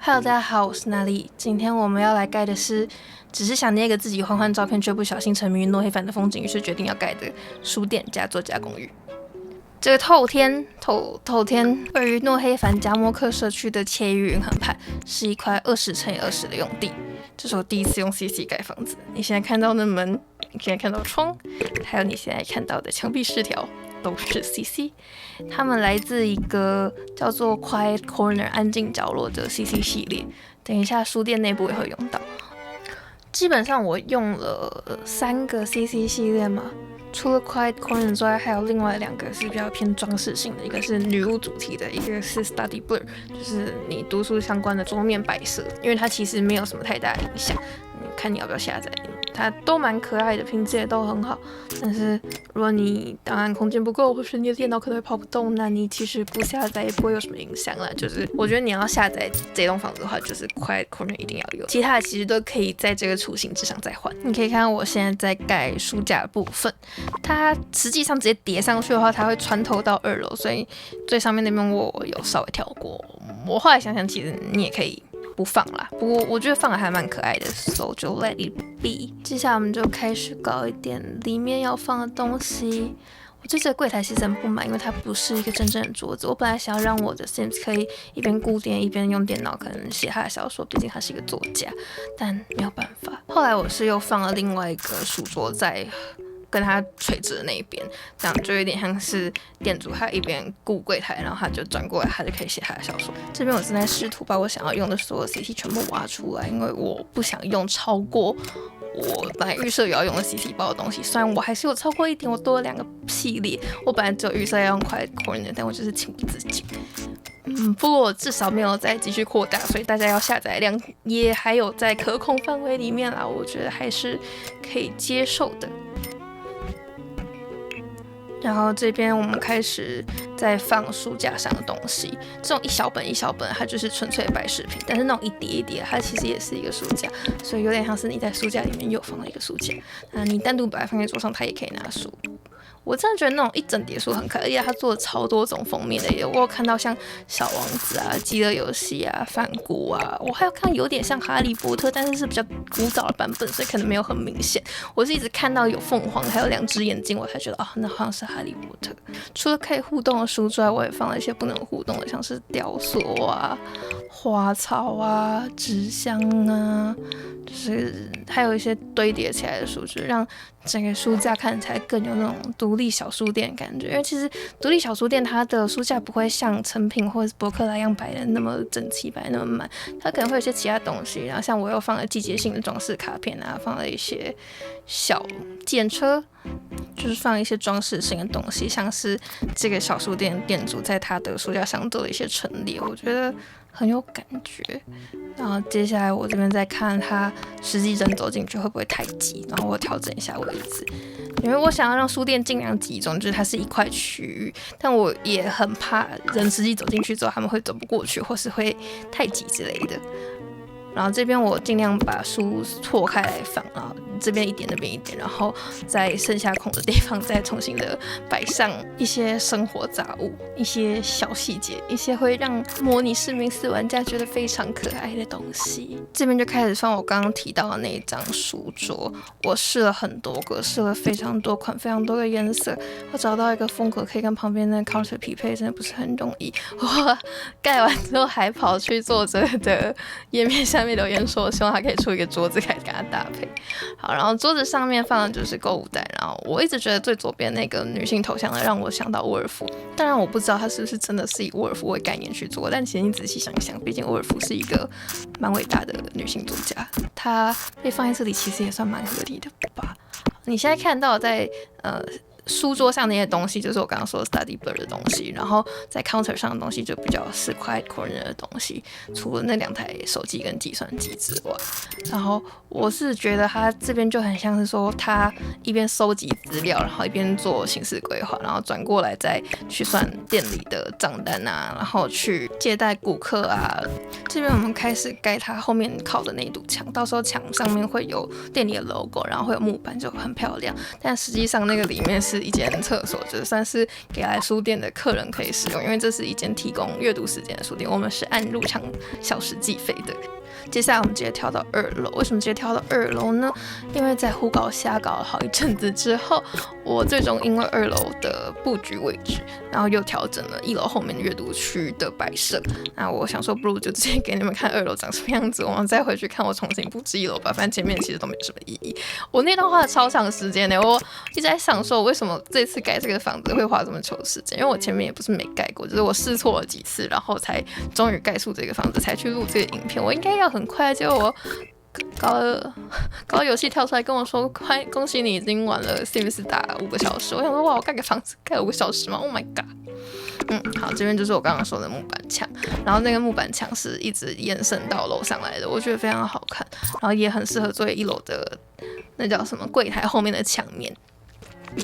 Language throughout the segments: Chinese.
Hello， 大家好，我是娜丽。今天我们要来盖的是，只是想捏个自己换换照片，却不小心沉迷于诺黑凡的风景，于是决定要盖的书店加作家公寓。这个透天位于诺黑凡加莫克社区的切玉云横畔，是一块20×20的用地。这是我第一次用 CC 盖房子。你现在看到的门，你现在看到窗，还有你现在看到的墙壁饰条，都是 CC。它们来自一个叫做 Quiet Corner 安静角落的 CC 系列，等一下书店内部也会用到。基本上我用了3个 CC 系列嘛，除了 Quiet Corner 之外，还有另外2个是比较偏装饰性的，一个是女巫主题的，一个是 Study Blur， 就是你读书相关的桌面摆设，因为它其实没有什么太大的影响，看你要不要下载。它都蛮可爱的，品质也都很好。但是如果你档案空间不够，或是你的电脑可能会跑不动，那你其实不下载也不会有什么影响啦。就是我觉得你要下载这栋房子的话，就是 Quiet Corner 一定要有，其他的其实都可以在这个雏形之上再换。你可以看到我现在在盖书架的部分，它实际上直接叠上去的话，它会穿透到2楼，所以最上面那边我有稍微跳过。我后来想想，其实你也可以不放啦，不过我觉得放的还蛮可爱的 ，so 就 let it be。接下来我们就开始搞一点里面要放的东西。我对这个柜台其实很不满，因为它不是一个真正的桌子。我本来想要让我的 Sims 可以一边顾店一边用电脑，可能写他的小说，毕竟他是一个作家，但没有办法。后来我是又放了另外一个书桌在跟他垂直的那一边，这样就有点像是店主他一边顾柜台，然后他就转过来，他就可以写他的小说。这边我正在试图把我想要用的所有 CC 全部挖出来，因为我不想用超过我本来预设有要用的 CC 包的东西。虽然我还是有超过一点，我多了2个系列，我本来只有预设要用Quiet Corner，但我就是情不自禁。不过我至少没有再继续扩大，所以大家要下载量也还有在可控范围里面啦，我觉得还是可以接受的。然后这边我们开始在放书架上的东西，这种一小本一小本，它就是纯粹的摆饰品，但是那种一叠一叠，它其实也是一个书架，所以有点像是你在书架里面又放了一个书架，那你单独把它放在桌上，它也可以拿书。我真的觉得那种一整叠书很可爱，而且它做了超多种封面的，我有看到像小王子啊、饥饿游戏啊、梵谷啊，我还有看有点像哈利波特，但是是比较古早的版本，所以可能没有很明显。我是一直看到有凤凰，还有2只眼睛，我才觉得那好像是哈利波特。除了可以互动的书之外，我也放了一些不能互动的，像是雕塑啊、花草啊、纸箱啊，就是还有一些堆叠起来的书，就是让整个书架看起来更有那种独立小书店的感觉。因为其实独立小书店它的书架不会像成品或者是博客来一样摆的那么整齐，摆的那么满，它可能会有一些其他东西。然后像我又放了季节性的装饰卡片啊，放了一些小电车，就是放一些装饰性的东西，像是这个小书店店主在他的书架上做了一些陈列，我觉得很有感觉。然后接下来我这边再看他实际人走进去会不会太挤，然后我调整一下位置，因为我想要让书店尽量集中，就是它是一块区域，但我也很怕人实际走进去之后他们会走不过去，或是会太挤之类的。然后这边我尽量把书错开来放啊，这边一点那边一点，然后在剩下空的地方再重新的摆上一些生活杂物，一些小细节，一些会让模拟市民4玩家觉得非常可爱的东西。这边就开始放我刚刚提到的那一张书桌，我试了很多个，试了非常多款，非常多个颜色，我找到一个风格可以跟旁边的 counter 匹配，真的不是很容易。我盖完之后还跑去作者的页面下面留言说，我希望他可以出一个桌子，可以跟他搭配。好，然后桌子上面放的就是购物袋，然后我一直觉得最左边那个女性头像的让我想到沃尔夫，当然我不知道他是不是真的是以沃尔夫为概念去做，但其实你仔细想一想，毕竟沃尔夫是一个蛮伟大的女性作家，她被放在这里其实也算蛮合理的吧。你现在看到在书桌上那些东西就是我刚刚说的 Study Blur 的东西，然后在 counter 上的东西就比较是 Quiet Corner 的东西，除了那2台手机跟计算机之外。然后我是觉得他这边就很像是说他一边收集资料，然后一边做行事规划，然后转过来再去算店里的账单啊，然后去接待顾客啊。这边我们开始盖它后面靠的那一堵墙，到时候墙上面会有店里的 logo， 然后会有木板，就很漂亮。但实际上那个里面是是一间厕所，就算是给来书店的客人可以使用，因为这是一间提供阅读时间的书店，我们是按入场小时计费的。接下来我们直接跳到2楼，为什么直接跳到2楼呢？因为在胡搞瞎搞了好一阵子之后，我最终因为2楼的布局位置，然后又调整了1楼后面阅读区的摆设。那我想说，不如就直接给你们看2楼长什么样子，我们再回去看我重新布置1楼吧。反正前面其实都没什么意义。我那段花了超长时间的，我一直在想说，我为什么这次盖这个房子会花这么久的时间？因为我前面也不是没盖过，就是我试错了几次，然后才终于盖出这个房子，才去录这个影片。我应该要很快，结果我高二游戏跳出来跟我说，快恭喜你已经玩了 Sims 打5个小时。我想说，哇，我盖个房子盖5个小时吗 ？Oh my god！好，这边就是我刚刚说的木板墙，然后那个木板墙是一直延伸到楼上来的，我觉得非常好看，然后也很适合作为1楼的那叫什么柜台后面的墙面。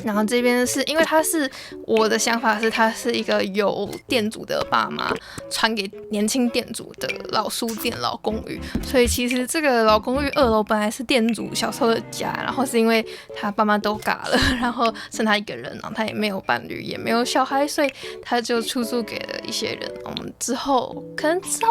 然后这边是因为它是我的想法是它是一个有店主的爸妈传给年轻店主的老书店老公寓，所以其实这个老公寓2楼本来是店主小时候的家，然后是因为他爸妈都嘎了，然后剩他一个人，然后他也没有伴侣也没有小孩，所以他就出租给了一些人。我们之后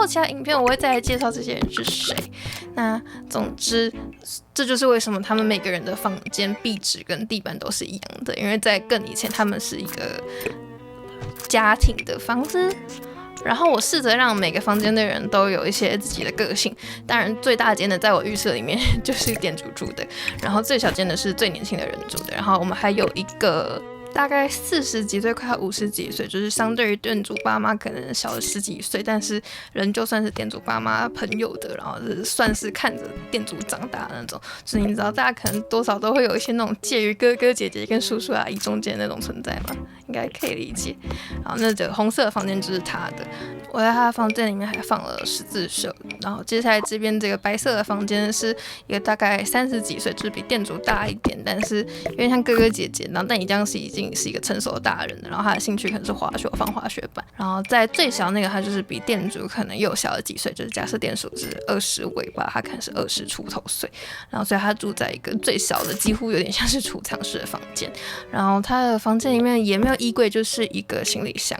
其他影片我会再来介绍这些人是谁。那总之这就是为什么他们每个人的房间壁纸跟地板都是一样的，因为在更以前他们是一个家庭的房子。然后我试着让每个房间的人都有一些自己的个性，当然最大间的在我预设里面就是店主住的，然后最小间的是最年轻的人住的，然后我们还有一个大概40几岁快要50几岁，就是相对于店主爸妈可能小了10几岁，但是人就算是店主爸妈朋友的，然后是算是看着店主长大的那种，就是你知道大家可能多少都会有一些那种介于哥哥姐姐跟叔叔阿姨中间的那种存在嘛，应该可以理解。然后那个红色的房间就是他的，我在他的房间里面还放了十字绣。然后接下来这边这个白色的房间是一个大概30几岁，就是比店主大一点，但是有点像哥哥姐姐，然后但你这样是已经是一个成熟的大人了，然后他的兴趣可能是滑雪，放滑雪板。然后在最小那个他就是比店主可能又小了几岁，就是假设店主是20尾吧，他可能是20出头岁，然后所以他住在一个最小的几乎有点像是储藏室的房间，然后他的房间里面也没有衣柜，就是一个行李箱。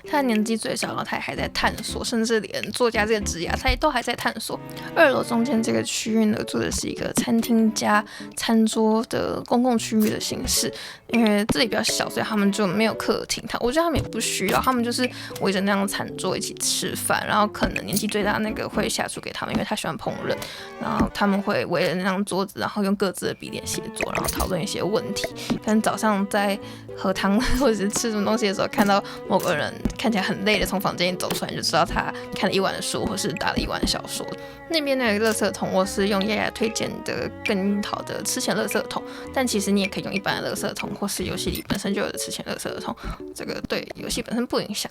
他年纪最小，然后他还在探索，甚至连作家这个职业他都还在探索。2楼中间这个区域呢，做的是一个餐厅加餐桌的公共区域的形式，因为这里比较小，所以他们就没有客厅。我觉得他们也不需要，他们就是围着那张餐桌一起吃饭，然后可能年纪最大那个会下厨给他们，因为他喜欢烹饪，然后他们会围着那张桌子，然后用各自的笔电写作，然后讨论一些问题。可能早上在喝汤或者是吃什么东西的时候，看到某个人看起来很累的从房间里走出来，就知道他看了一晚的书，或是打了一晚的小说。那边那个垃圾桶，我是用亚亚推荐的更好的吃前垃圾桶，但其实你也可以用一般的垃圾桶，或是游戏里本身就有的吃前垃圾桶，这个对游戏本身不影响。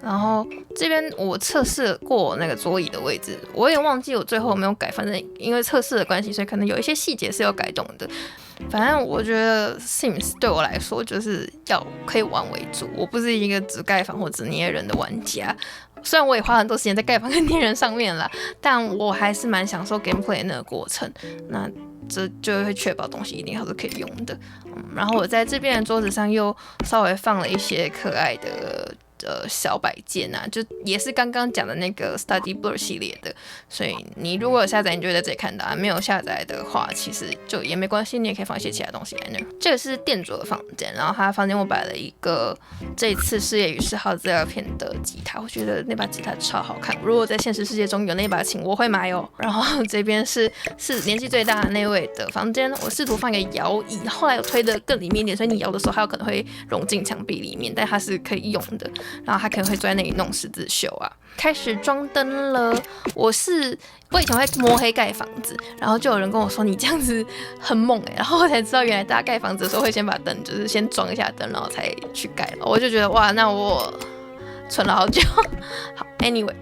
然后这边我测试过那个桌椅的位置，我也忘记我最后有没有改，反正因为测试的关系，所以可能有一些细节是有改动的。反正我觉得 Sims 对我来说就是要可以玩为主，我不是一个只盖房或只捏人的玩家。虽然我也花很多时间在盖房跟捏人上面啦，但我还是蛮享受 gameplay 那个过程。那这就会确保东西一定还是可以用的。然后我在这边的桌子上又稍微放了一些可爱的小摆件啊，就也是刚刚讲的那个 Study Blur 系列的，所以你如果有下载，你就会在这里看到；没有下载的话，其实就也没关系，你也可以放一些其他东西来那。这个是店主的房间，然后他房间我摆了一个这一次事业与嗜好资料片的吉他，我觉得那把吉他超好看，如果在现实世界中有那把琴，我会买哦。然后这边是年纪最大的那位的房间，我试图放一个摇椅，后来有推得更里面一点，所以你摇的时候它有可能会融进墙壁里面，但它是可以用的。然后他可能会坐在那里弄十字绣啊。开始装灯了，我以前会摸黑盖房子，然后就有人跟我说你这样子很猛然后我才知道原来大家盖房子的时候会先把灯就是先装一下灯，然后才去盖。我就觉得哇，那我存了好久。好 ，anyway。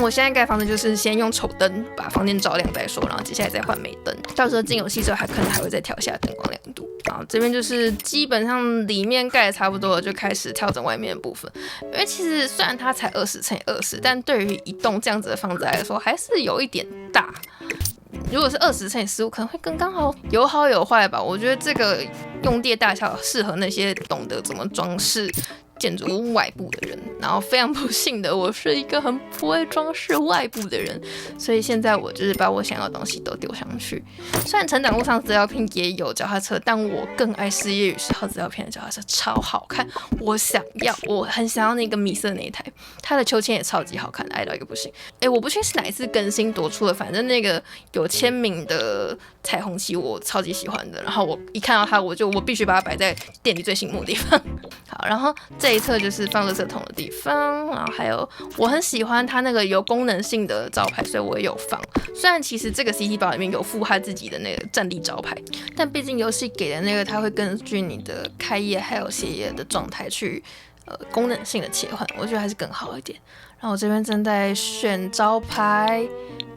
我现在盖房子就是先用丑灯把房间照亮再说，然后接下来再换美灯。到时候进游戏之后可能还会再调一下灯光亮度。然后这边就是基本上里面盖的差不多了，就开始调整外面的部分。因为其实虽然它才20×20，但对于一栋这样子的房子来说还是有一点大。如果是20×15，可能会更刚好，有好有坏吧。我觉得这个用地的大小适合那些懂得怎么装饰建筑物外部的人，然后非常不幸的，我是一个很不会装饰外部的人，所以现在我就是把我想要的东西都丢上去。虽然成长路上资料片也有脚踏车，但我更爱事业与嗜好资料片的脚踏车，超好看，我很想要那个米色的那一台，它的秋千也超级好看，爱到一个不行。我不确定是哪一次更新多出了，反正那个有签名的彩虹旗我超级喜欢的，然后我一看到它，我必须把它摆在店里最醒目的地方。好，然后这一侧就是放垃圾桶的地方，然后还有我很喜欢它那个有功能性的招牌，所以我也有放。虽然其实这个 CT 包里面有附他自己的那个战力招牌，但毕竟游戏给的那个，它会根据你的开业还有歇业的状态去功能性的切换，我觉得还是更好一点。然后我这边正在选招牌，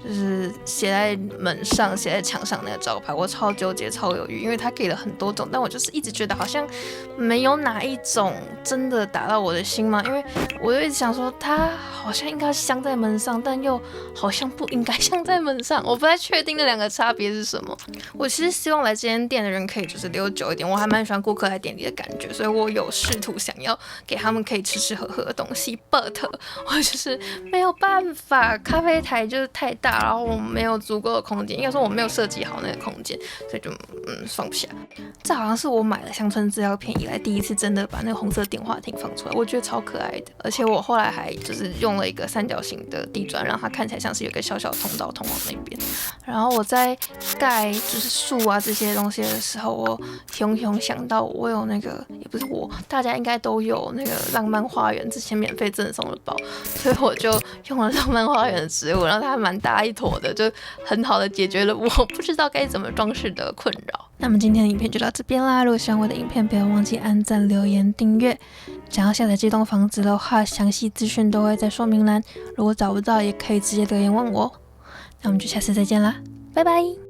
就是写在门上、写在墙上那个招牌，我超纠结、超犹豫，因为它给了很多种，但我就是一直觉得好像没有哪一种真的打到我的心嘛，因为我就一直想说，它好像应该镶在门上，但又好像不应该镶在门上，我不太确定那两个差别是什么。我其实希望来这间店的人可以就是留久一点，我还蛮喜欢顾客来店里的感觉，所以我有试图想要给他们可以吃吃喝喝的东西 ，but 我就是没有办法，咖啡台就是太大，然后我没有足够的空间，应该说我没有设计好那个空间，所以就放不下。这好像是我买了乡村资料片以来第一次真的把那个红色电话亭放出来，我觉得超可爱的。而且我后来还就是用了一个三角形的地砖，让它看起来像是有一个小小的通道通往那边。然后我在盖就是树啊这些东西的时候，我熊想到我有那个，也不是我，大家应该都有那个浪漫花园之前免费赠送的包，所以我就用了浪漫花园的植物，然后它还蛮大一坨的，就很好的解决了我不知道该怎么装饰的困扰。那么今天的影片就到这边啦，如果喜欢我的影片，不要忘记按赞、留言、订阅。想要下载这栋房子的话，详细资讯都会在说明栏，如果找不到也可以直接留言问我。那我们就下次再见啦，拜拜。